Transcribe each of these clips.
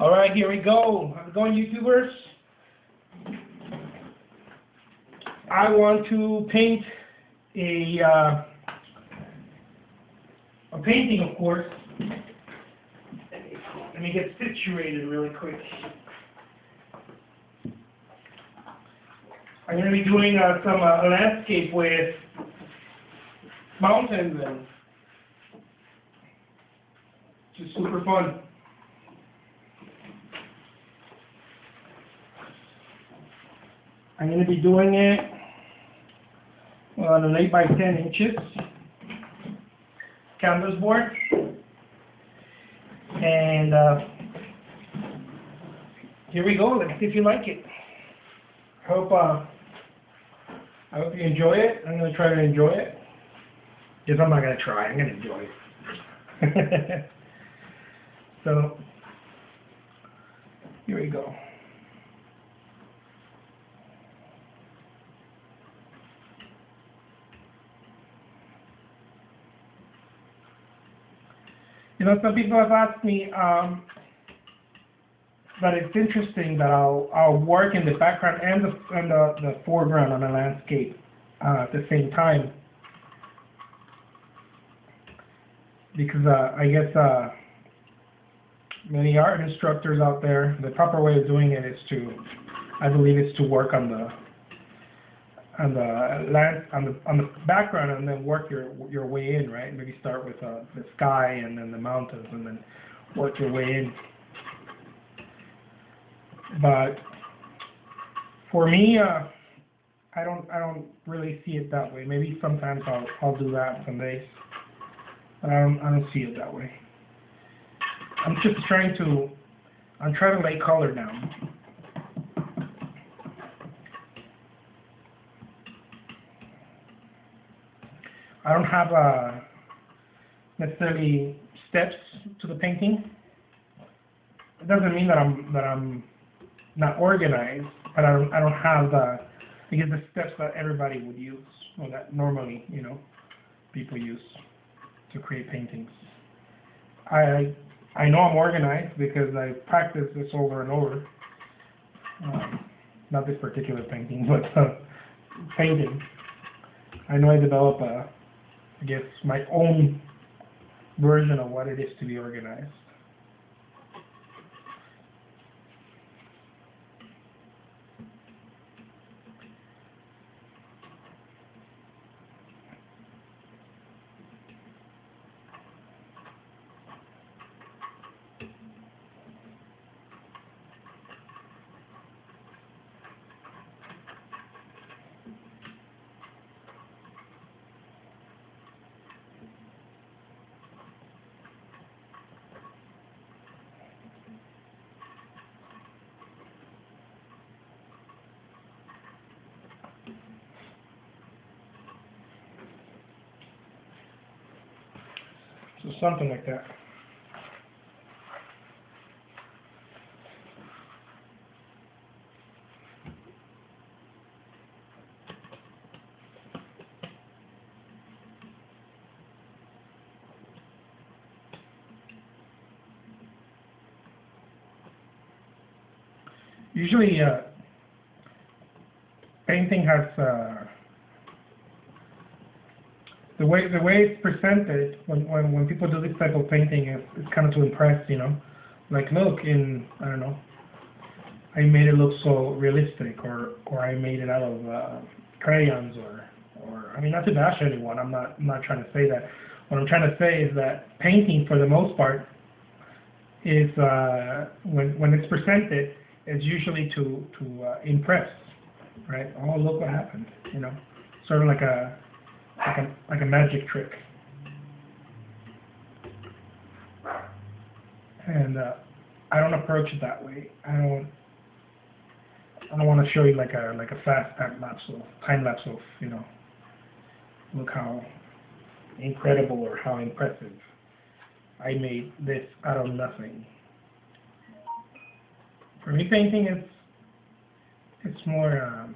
All right, here we go. How's it going, YouTubers? I want to paint a painting, of course. Let me get situated really quick. I'm going to be doing some landscape with mountains, and just super fun. I'm going to be doing it on an 8 by 10 inches canvas board, and here we go. Let's see if you like it. I hope you enjoy it. I'm going to try to enjoy it. Yes, I'm not going to try. I'm going to enjoy it. So here we go. You know, some people have asked me that it's interesting that I'll work in the background and the foreground on a landscape at the same time, because I guess many art instructors out there, the proper way of doing it is to, I believe, is to work on the background and then work your way in, right? Maybe start with the sky and then the mountains and then work your way in. But for me, I don't really see it that way. Maybe sometimes I'll do that some days, but I don't see it that way. I'm trying to lay color down. I don't have necessarily steps to the painting. It doesn't mean that I'm not organized, but I don't have the steps that everybody would use, or that normally, you know, people use to create paintings. I know I'm organized because I practiced this over and over. Not this particular painting, but painting. I know I develop I guess, my own version of what it is to be organized. So something like that. Usually, painting has the way it's presented when people do this type of painting is kind of to impress, you know, like, look, I don't know, I made it look so realistic, or I made it out of crayons, or I mean, not to bash anyone. I'm not trying to say that. What I'm trying to say is that painting, for the most part, is when it's presented, it's usually to impress, right? Oh, look what happened, you know, sort of like a magic trick. And I don't approach it that way. I don't want to show you like a fast time lapse of, you know, look how incredible or how impressive I made this out of nothing. For me, painting it's more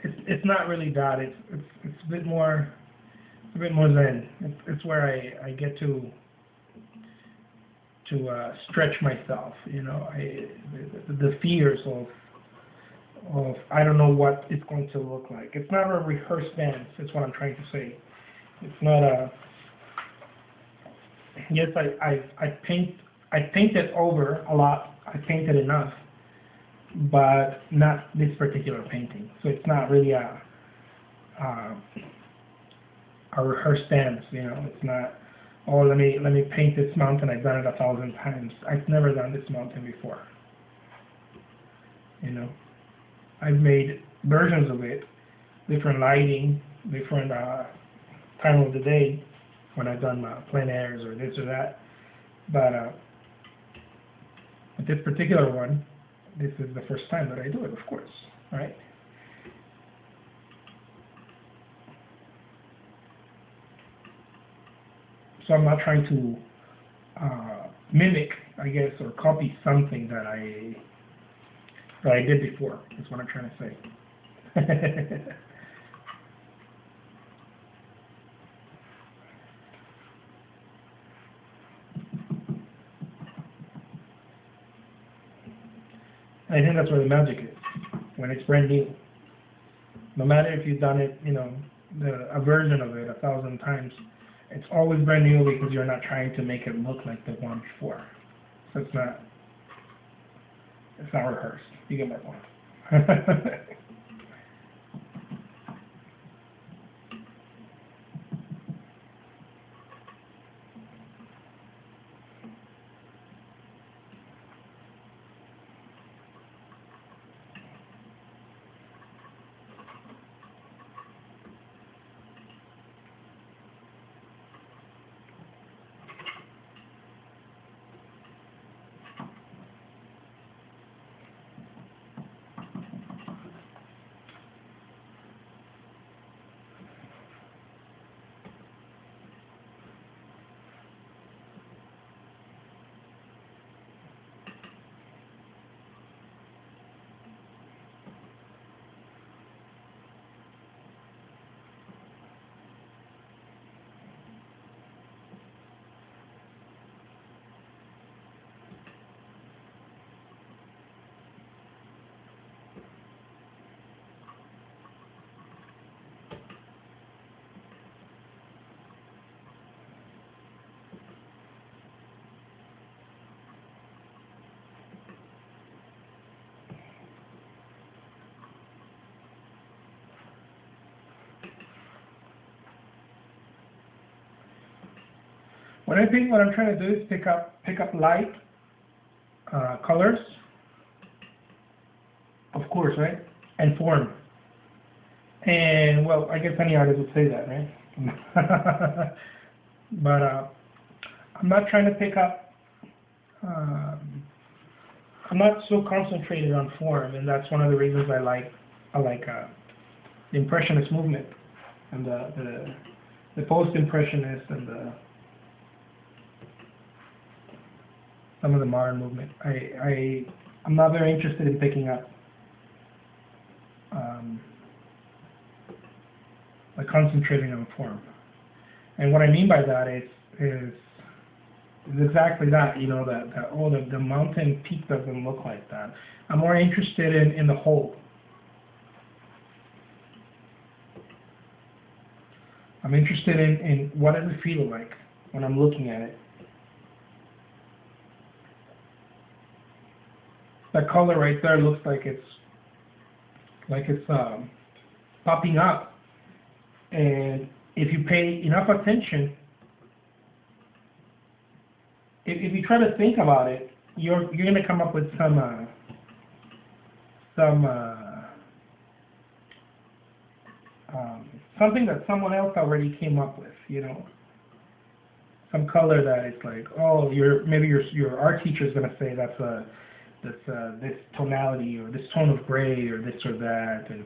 it's not really that. It's a bit more a bit more zen. It's where I get to stretch myself. You know, the fears of I don't know what it's going to look like. It's not a rehearsed dance. Is what I'm trying to say. It's not a. Yes, I painted over a lot. I painted enough, but not this particular painting. So it's not really a rehearsed dance. You know, it's not. Oh, let me paint this mountain. I've done it 1,000 times. I've never done this mountain before. You know, I've made versions of it, different lighting, different time of the day when I've done plein airs or this or that. But with this particular one, this is the first time that I do it, of course, right? So I'm not trying to mimic, I guess, or copy something that I did before. That's what I'm trying to say. I think that's where the magic is, when it's brand new. No matter if you've done it, you know, a version of it 1,000 times, it's always brand new because you're not trying to make it look like the one before. So it's not rehearsed. You get my point. What I think what I'm trying to do is pick up light, colors, of course, right, and form. And well, I guess any artist would say that, right? But I'm not trying to pick up. I'm not so concentrated on form, and that's one of the reasons I like the Impressionist movement and the post-Impressionist and some of the modern movement. I'm not very interested in picking up like concentrating on form. And what I mean by that is exactly that, you know, that the mountain peak doesn't look like that. I'm more interested in the whole. I'm interested in what does it feel like when I'm looking at it. That color right there looks like it's popping up, and if you pay enough attention, if you try to think about it, you're going to come up with something that someone else already came up with, you know. Some color that it's like, oh, maybe your art teacher is going to say that's this tonality or this tone of gray or this or that, and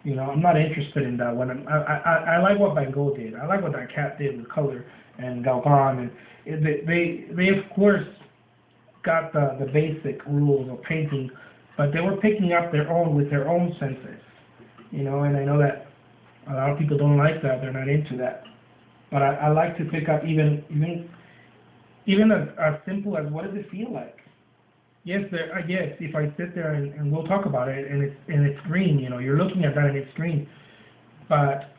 you know, I'm not interested in that. When I like what Van Gogh did. I like what that cat did with color and Gauguin, and they of course got the basic rules of painting, but they were picking up their own with their own senses, you know. And I know that a lot of people don't like that. They're not into that. But I like to pick up even as simple as what does it feel like? Yes, yes, if I sit there and we'll talk about it and it's green, you know, you're looking at that and it's green. But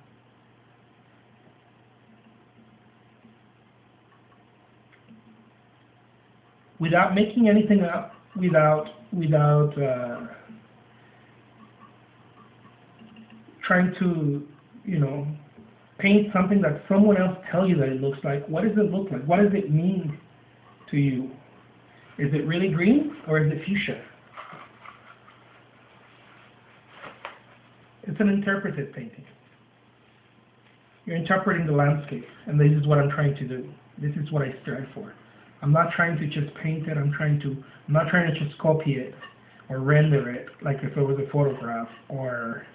without making anything up, without trying to, you know, paint something that someone else tell you that it looks like, what does it look like? What does it mean to you? Is it really green or is it fuchsia? It's an interpretive painting. You're interpreting the landscape, and this is what I'm trying to do. This is what I strive for. I'm not trying to just paint it. I'm not trying to just copy it or render it like if it was a photograph or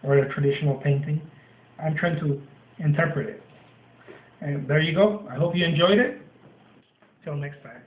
a traditional painting. I'm trying to interpret it. And there you go. I hope you enjoyed it. Till next time.